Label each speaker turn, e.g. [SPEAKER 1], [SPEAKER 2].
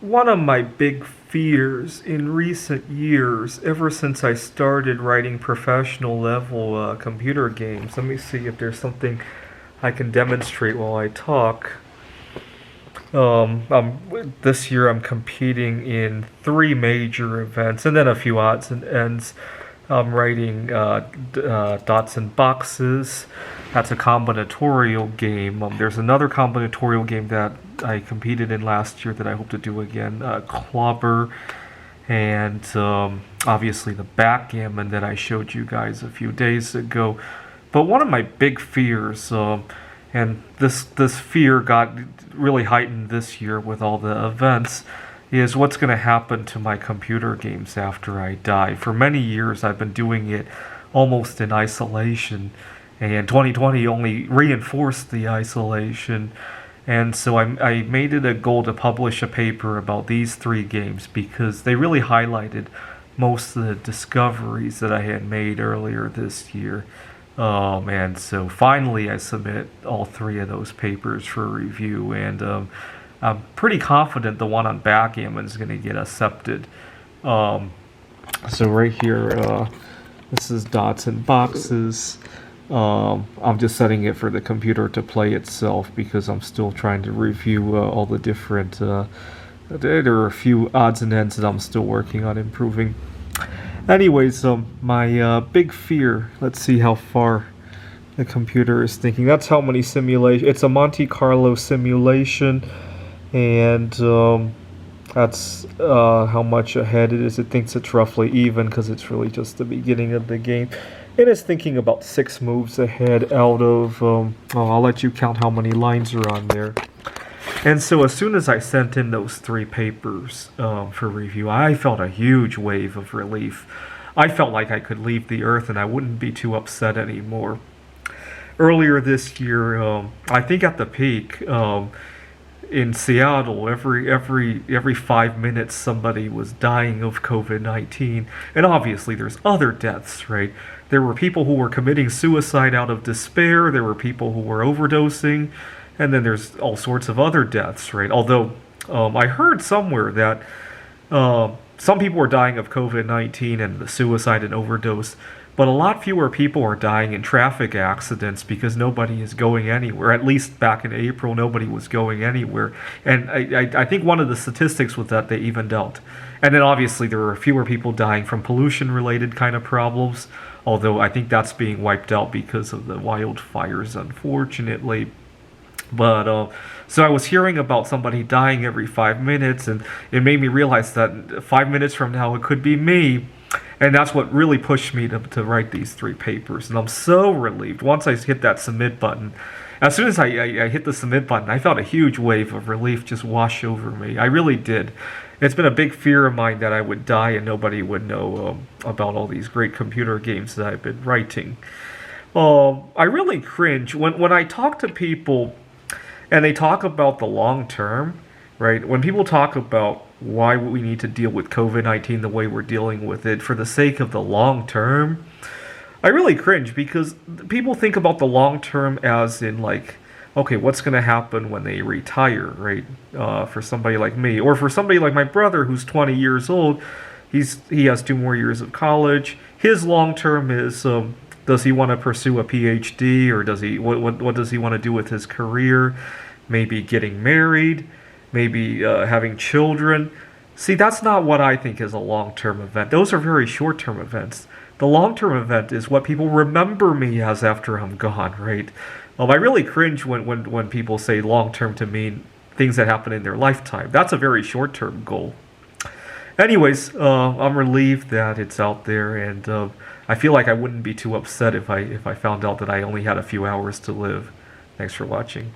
[SPEAKER 1] One of my big fears in recent years, ever since I started writing professional level computer games, let me see if there's something I can demonstrate while I talk. This year I'm competing in three major events and then a few odds and ends. I'm writing Dots and Boxes. That's a combinatorial game. There's another combinatorial game that I competed in last year that I hope to do again, Clobber, and obviously the backgammon that I showed you guys a few days ago. But one of my big fears, and this fear got really heightened this year with all the events, is what's going to happen to my computer games after I die. For many years, I've been doing it almost in isolation, and 2020 only reinforced the isolation. And so I made it a goal to publish a paper about these three games because they really highlighted most of the discoveries that I had made earlier this year. And so finally, I submit all three of those papers for review, and I'm pretty confident the one on backgammon is going to get accepted. So right here, this is Dots and Boxes. I'm just setting it for the computer to play itself because I'm still trying to review all the different. There are a few odds and ends that I'm still working on improving. Anyways, my big fear. Let's see how far the computer is thinking. That's how many simulation. It's a Monte Carlo simulation, and that's how much ahead it is. It thinks it's roughly even because it's really just the beginning of the game. It is thinking about 6 moves ahead out of. I'll let you count how many lines are on there. And so as soon as I sent in those 3 papers for review, I felt a huge wave of relief. I felt like I could leave the earth and I wouldn't be too upset anymore. Earlier this year, I think at the peak, in Seattle, every 5 minutes somebody was dying of COVID-19. And obviously there's other deaths, right? There were people who were committing suicide out of despair. There were people who were overdosing. And then there's all sorts of other deaths, right? Although I heard somewhere that some people were dying of COVID-19 and the suicide and overdose, but a lot fewer people are dying in traffic accidents because nobody is going anywhere. At least back in April, nobody was going anywhere. And I think one of the statistics was that they evened out. And then obviously there were fewer people dying from pollution-related kind of problems, although I think that's being wiped out because of the wildfires, unfortunately. But so I was hearing about somebody dying every 5 minutes, and it made me realize that 5 minutes from now it could be me. And that's what really pushed me to write these 3 papers. And I'm so relieved. Once I hit that submit button, as soon as I hit the submit button, I felt a huge wave of relief just wash over me. I really did. It's been a big fear of mine that I would die and nobody would know about all these great computer games that I've been writing. I really cringe when I talk to people and they talk about the long term, right? When people talk about why we need to deal with COVID-19 the way we're dealing with it for the sake of the long term, I really cringe because people think about the long term as in like, okay, what's going to happen when they retire, right? For somebody like me, or for somebody like my brother who's 20 years old, he has 2 more years of college. His long term is does he want to pursue a PhD, or does he what does he want to do with his career? Maybe getting married, maybe having children. See, that's not what I think is a long-term event. Those are very short-term events. The long-term event is what people remember me as after I'm gone, right? I really cringe when people say long-term to mean things that happen in their lifetime. That's a very short-term goal. Anyways, I'm relieved that it's out there, and I feel like I wouldn't be too upset if I found out that I only had a few hours to live. Thanks for watching.